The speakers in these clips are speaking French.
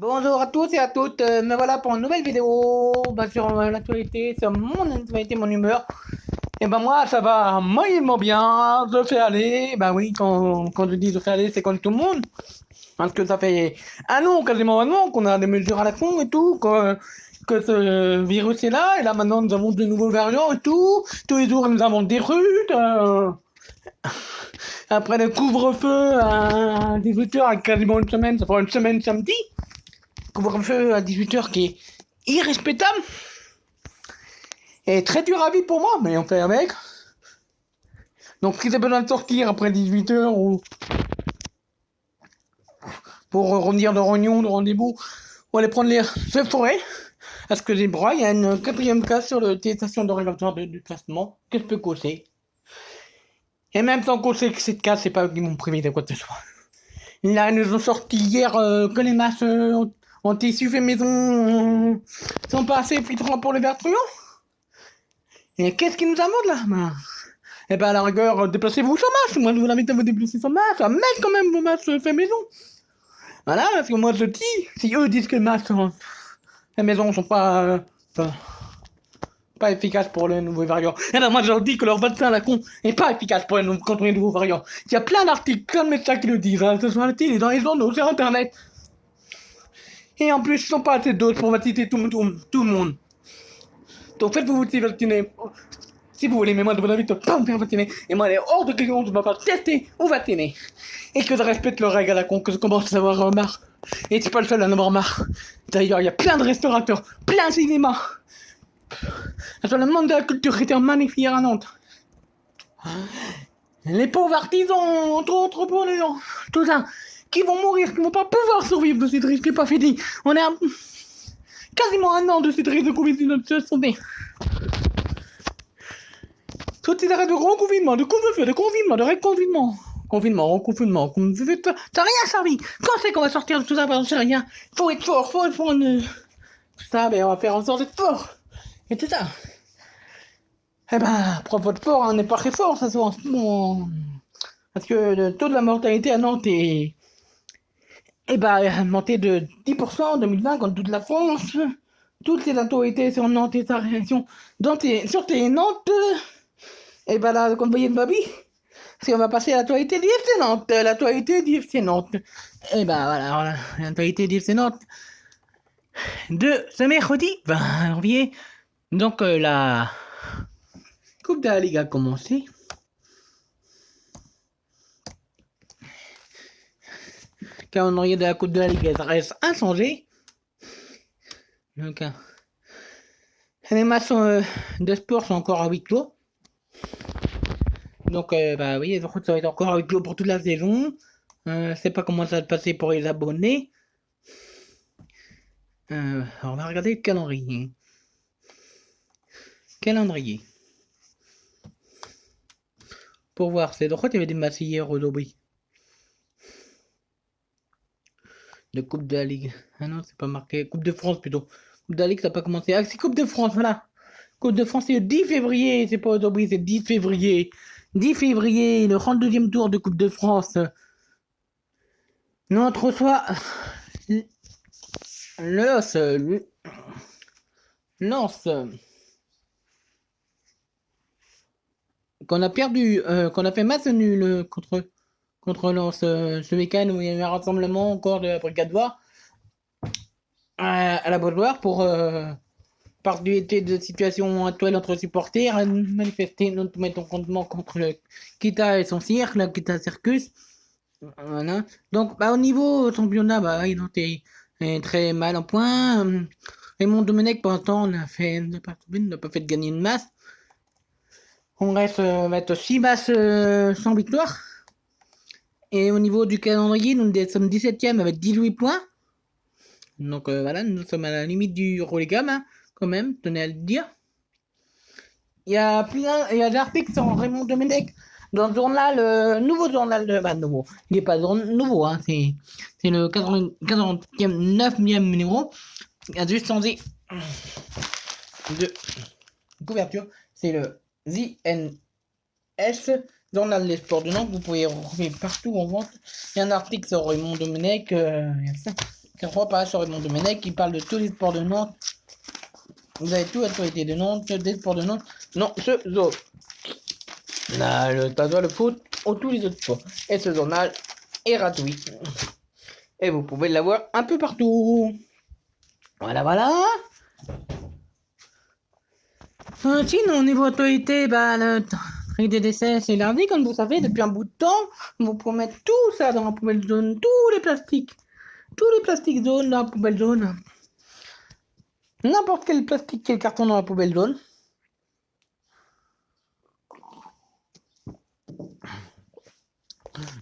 Bonjour à tous et à toutes, me voilà pour une nouvelle vidéo sur l'actualité, sur mon actualité, mon humeur. Et ben moi ça va moyennement bien, je fais aller, bah oui quand je dis je fais aller c'est comme tout le monde. Parce que ça fait un an, quasiment un an qu'on a des mesures à la con et tout, que ce virus est là, et là maintenant nous avons de nouveaux variants et tout, tous les jours nous avons des rutes, après le couvre-feu à 18h à quasiment une semaine, ça fera une semaine samedi. Couvre-feu à 18h qui est irrespectable et très dur à vivre pour moi, mais on fait avec. Donc si t'as besoin de sortir après 18h ou pour revenir de réunion, de rendez-vous, ou aller prendre l'air, je ferai. Parce que j'ai le droit, il y a une quatrième case sur l'utilisation de régulateur de classement que je peux causer. Et même sans causer que cette case, c'est pas eux qui m'ont privé de quoi que ce soit. Là, ils nous ont sorti hier que les masques en tissu fait maison sont pas assez filtrants pour les vers truands. Et qu'est-ce qui nous amende là Eh ben à la rigueur, déplacez-vous sans masque. Moi je vous invite à vous déplacer sans masque, à mettre quand même vos masques fait maison. Voilà, parce que moi je dis, si eux disent que les masques fait maison sont pas efficaces pour les nouveaux variants, eh ben moi je leur dis que leur vaccin à la con est pas efficace contre les nouveaux variants. Il y a plein d'articles, plein de médecins qui le disent, hein, ce soit la télé, dans les journaux, sur internet. Et en plus, ils sont pas assez doses pour vacciner tout le monde. Donc faites-vous vacciner. Si vous voulez, mais moi, je vous invite à pas me faire vacciner. Et moi, il est hors de question que je ne vais pas tester ou vacciner. Et que je respecte le règle à la con, que je commence à avoir marre. Et c'est pas le seul à en avoir marre. D'ailleurs, il y a plein de restaurateurs, plein de cinémas. Sur le monde de la culture qui était magnifique à Nantes. Les pauvres artisans, entrepreneurs, tout ça, qui vont mourir, qui vont pas pouvoir survivre de cette risque qui n'est pas fini. On est à quasiment un an de cette risque de Covid-19 santé. Tous ces arrêts de reconfinement, de couvre-feu, de confinement, de reconfinement. Confinement, reconfinement, ça n'a rien servi. Quand c'est qu'on va sortir de tout ça, j'en sais rien. Faut être fort, faut tout ça, mais on va faire en sorte d'être fort. Et c'est ça. Eh ben, prends votre fort, on n'est pas très fort, ça se voit en ce moment. Parce que le taux de la mortalité à Nantes est, a monté de 10% en 2020 contre toute la France. Toutes les autorités sur Nantes et sa réaction, sur tes Nantes, et ben là, comme vous voyez, Babi, si on va passer à l'actualité du FC Nantes, l'actualité du FC Nantes. Et ben voilà, l'actualité du FC Nantes de ce mercredi 20 janvier. Donc la Coupe de la Ligue a commencé. Le calendrier de la Coupe de la Ligue reste inchangé. Donc les matchs de sport sont encore à huis clos. Donc, bah oui, ça va être encore avec pour toute la saison. Je sais pas comment ça va se passer pour les abonnés. On va regarder le calendrier. Pour voir, c'est droit, il y avait des matchs hier aujourd'hui. De Coupe de la Ligue. Ah non, c'est pas marqué. Coupe de France plutôt. Coupe de la Ligue, ça n'a pas commencé. Ah, c'est Coupe de France, voilà. Coupe de France, c'est le 10 février. C'est pas aujourd'hui, c'est le 10 février. 10 février, le 32e tour de Coupe de France. Notre reçoit Lens, qu'on a perdu, qu'on a fait match nul contre Lens ce week-end où il y a eu un rassemblement encore de la Brigade Noire à la Beaujoire pour par de situation actuelle entre supporters, manifester notre mécontentement contre le Kita et son cirque, le Kita Circus. Voilà. Donc, bah, au niveau championnat, bah, ils ont été très mal en point. Raymond Domenech, pour l'instant, n'a pas fait de gagner une masse. On reste mettre 6 masses sans victoire. Et au niveau du calendrier, nous sommes 17e avec 18 points. Donc voilà, nous sommes à la limite du relégable, hein, quand même, tenez à le dire. Il y a des articles sur Raymond Domenech dans le journal, nouveau journal de... Bah, nouveau. Il n'est pas nouveau, hein, c'est le 49e, 9e numéro. Il a juste changé de couverture. C'est le ZNS, Journal des Sports de Nantes. Vous pouvez retrouver partout en vente. Il y a un article sur Raymond Domenech, 3 pages sur Edmond Domenech qui parle de tous les sports de Nantes. Vous avez tout l'actualité de Nantes, des sports de Nantes. Non, ce jour. Là, le tas le foot ou tous les autres sports. Et ce journal est gratuit. Et vous pouvez l'avoir un peu partout. Voilà, voilà. Sinon, niveau actualité, le tri des décès, c'est lundi, comme vous savez, depuis un bout de temps. Vous pouvez mettre tout ça dans la poubelle jaune, tous les plastiques jaunes dans la poubelle jaune. N'importe quel plastique, quel carton dans la poubelle jaune.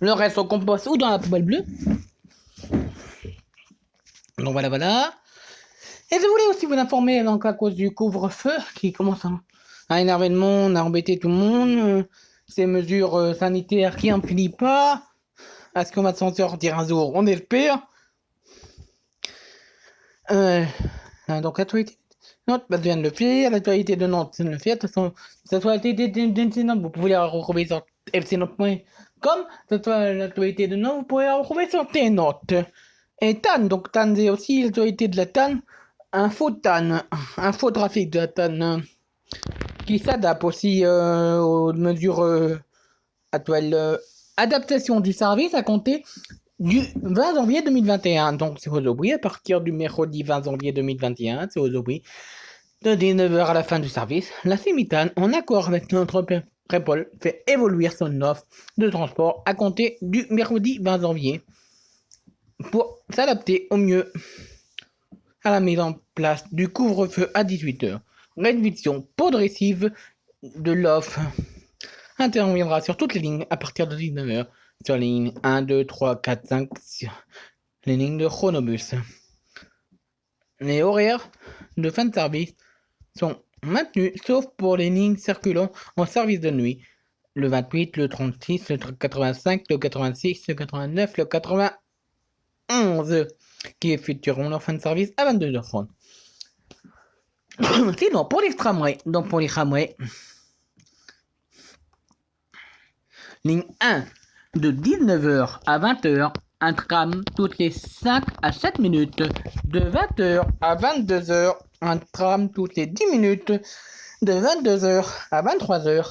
Le reste on compost ou dans la poubelle bleue. Donc voilà, voilà. Et je voulais aussi vous informer, donc à cause du couvre-feu qui commence à énerver le monde, à embêter tout le monde, ces mesures sanitaires qui en finissent pas. Est-ce qu'on va s'en sortir un jour? On espère. Donc l'actualité de Nantes, je viens de le faire. L'actualité de Nantes, je viens de le faire. De toute façon, l'actualité de Nantes, vous pouvez la retrouver sur fcnantes.com. L'actualité de Nantes, vous pouvez la retrouver sur T-Note. Et TAN, donc TAN, c'est aussi l'actualité de la TAN. Un faux trafic de la TAN qui s'adapte aussi aux mesures actuelles. Adaptation du service à compter du 20 janvier 2021. Donc c'est aujourd'hui, à partir du mercredi 20 janvier 2021, c'est aujourd'hui, de 19h à la fin du service, la Cimitane, en accord avec notre Prépol, fait évoluer son offre de transport à compter du mercredi 20 janvier pour s'adapter au mieux à la mise en place du couvre-feu à 18h. Réduction progressive de l'offre interviendra sur toutes les lignes à partir de 19h. Sur les lignes 1, 2, 3, 4, 5, les lignes de chronobus. Les horaires de fin de service sont maintenus, sauf pour les lignes circulant en service de nuit. Le 28, le 36, le 85, le 86, le 89, le 91, qui effectueront leur fin de service à 22h30. Sinon, pour les tramways, ligne 1, de 19h à 20h, un tram toutes les 5 à 7 minutes. De 20h à 22h, un tram toutes les 10 minutes. De 22h à 23h,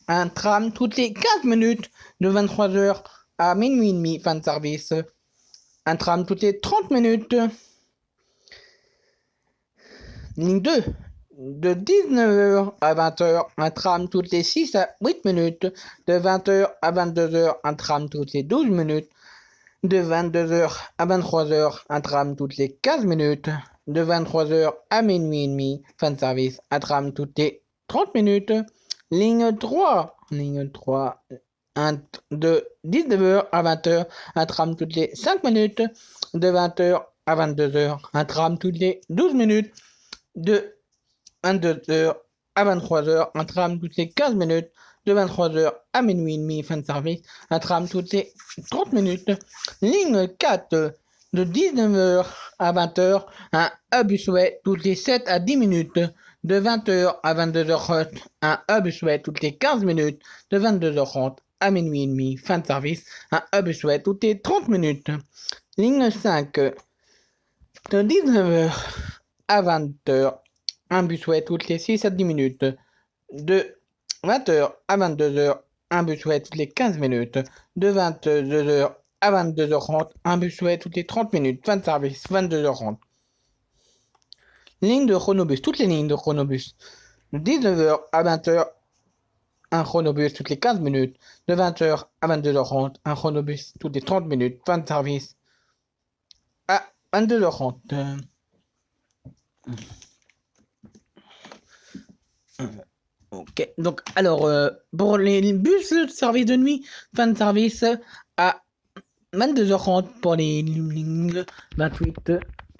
un tram toutes les 15 minutes. De 23h à minuit et demi, fin de service. Un tram toutes les 30 minutes. Ligne 2. De 19h à 20h, un tram toutes les 6 à 8 minutes. De 20h à 22h, un tram toutes les 12 minutes. De 22h à 23h, un tram toutes les 15 minutes. De 23h à minuit et demi, fin de service, un tram toutes les 30 minutes. Ligne 3. De 19h à 20h, un tram toutes les 5 minutes. De 20h à 22h, un tram toutes les 12 minutes. De 22h à 23h, un tram toutes les 15 minutes. De 23h à minuit et demi, fin de service, un tram toutes les 30 minutes. Ligne 4, de 19h à 20h, un hub-souhait toutes les 7 à 10 minutes. De 20h à 22h, un hub-souhait toutes les 15 minutes. De 22h30 à minuit et demi, fin de service, un hub-souhait toutes les 30 minutes. Ligne 5, de 19h à 20h, un bus-souhait toutes les 6 à 10 minutes. De 20h à 22h, un bus-souhait toutes les 15 minutes. De 22h à 22h30, un bus-souhait toutes les 30 minutes. Fin de service, 22h30. Ligne de chronobus, toutes les lignes de chronobus. De 19h à 20h, un chronobus toutes les 15 minutes. De 20h à 22h30, un chronobus toutes les 30 minutes. Fin de service à 22h30. Ok, donc alors pour les bus de service de nuit, fin de service à 22h30 pour les lignes 28,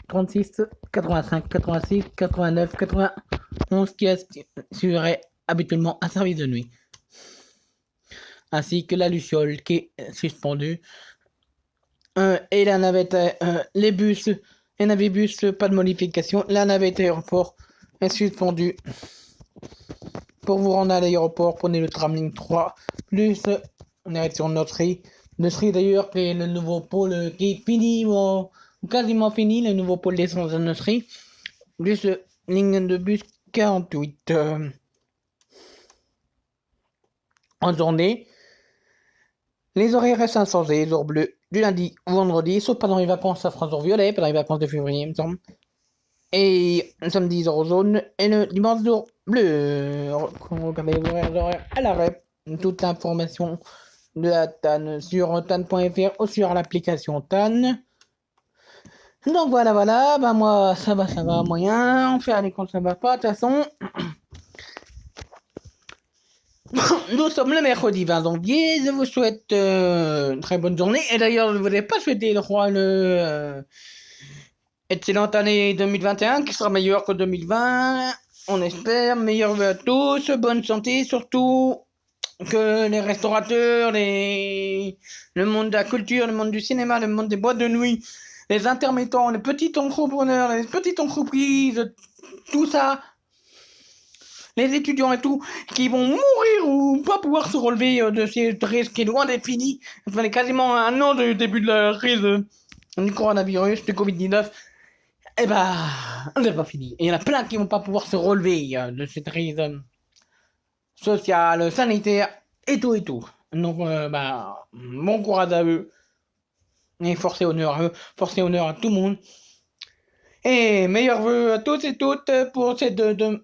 36, 85, 86, 89, 91 qui assureraient habituellement un service de nuit. Ainsi que la Luciole qui est suspendue. Et la navette, les bus, les navibus, pas de modification. La navette aéroport est suspendue. Pour vous rendre à l'aéroport, prenez le tram ligne 3, plus en direction de Notry. Notry d'ailleurs, qui est le nouveau pôle qui finit quasiment fini, le nouveau pôle d'essence industrie. Plus ligne de bus 48 en journée. Les horaires restent inchangés, jour bleu du lundi au vendredi, sauf pendant les vacances, ça sera jour violet, pendant les vacances de février, il me semble. Et le samedi, jour jaune, et le dimanche, jour bleu. Regardez les horaires à l'arrêt. Toute l'information de la TAN sur tan.fr ou sur l'application TAN. Donc voilà, bah moi, ça va moyen. On fait aller quand ça va pas, de toute façon. Nous sommes le mercredi 20 janvier. Je vous souhaite une très bonne journée. Et d'ailleurs, je ne voudrais pas souhaiter le roi excellente année 2021 qui sera meilleure que 2020. On espère. Meilleurs vœux à tous. Bonne santé, surtout que les restaurateurs, le monde de la culture, le monde du cinéma, le monde des boîtes de nuit, les intermittents, les petits entrepreneurs, les petites entreprises, tout ça, les étudiants et tout, qui vont mourir ou pas pouvoir se relever de cette crise qui est loin d'être finie. Il fallait quasiment un an du début de la crise du coronavirus, du Covid-19. Eh ben, on n'est pas fini. Et il y en a plein qui vont pas pouvoir se relever de cette crise sociale, sanitaire et tout et tout. Donc, bon courage à eux. Et forcé honneur à eux, forcé honneur à tout le monde. Et meilleurs vœux à tous et toutes pour cette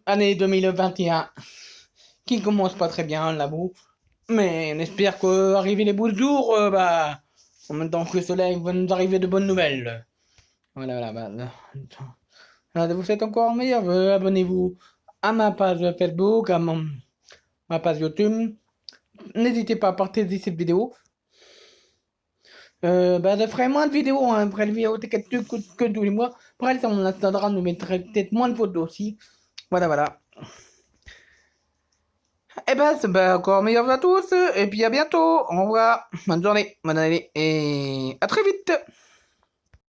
année 2021 qui commence pas très bien, l'avoue. Mais on espère qu'arriver les beaux jours, en même temps que le soleil va nous arriver de bonnes nouvelles. Voilà. Je vous souhaite encore meilleurs vœux. Abonnez-vous à ma page Facebook, à ma page YouTube. N'hésitez pas à partager cette vidéo. Je ferai moins de vidéos, hein, après les vidéos que tous les mois. Après, sur mon Instagram, nous mettrai peut-être moins de photos aussi. Voilà. Et encore meilleurs à tous. Et puis à bientôt. Au revoir. Bonne journée. Bonne année. Et à très vite.